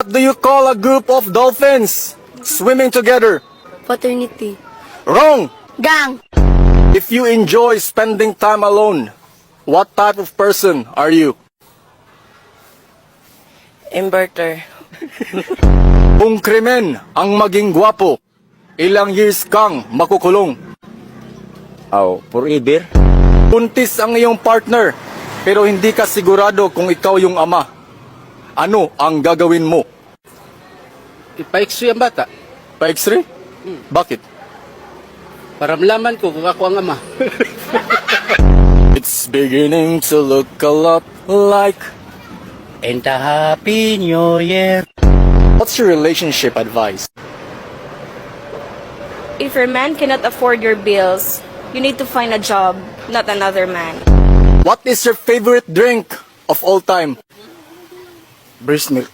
What do you call a group of dolphins swimming together? Paternity. Wrong! Gang. If you enjoy spending time alone, what type of person are you? Inverter. Kung krimen ang maging gwapo, ilang years kang makukulong? Forever. Buntis ang iyong partner, pero hindi ka sigurado kung ikaw yung ama. Ano ang gagawin mo? Ipa-x-ray ang bata Pa-x-ray? Bakit? para malaman ko kung ako ang ama. It's beginning to look a lot like... And a happy new year. What's your relationship advice? If your man cannot afford your bills, you need to find a job, not another man. What is your favorite drink of all time? Breast milk.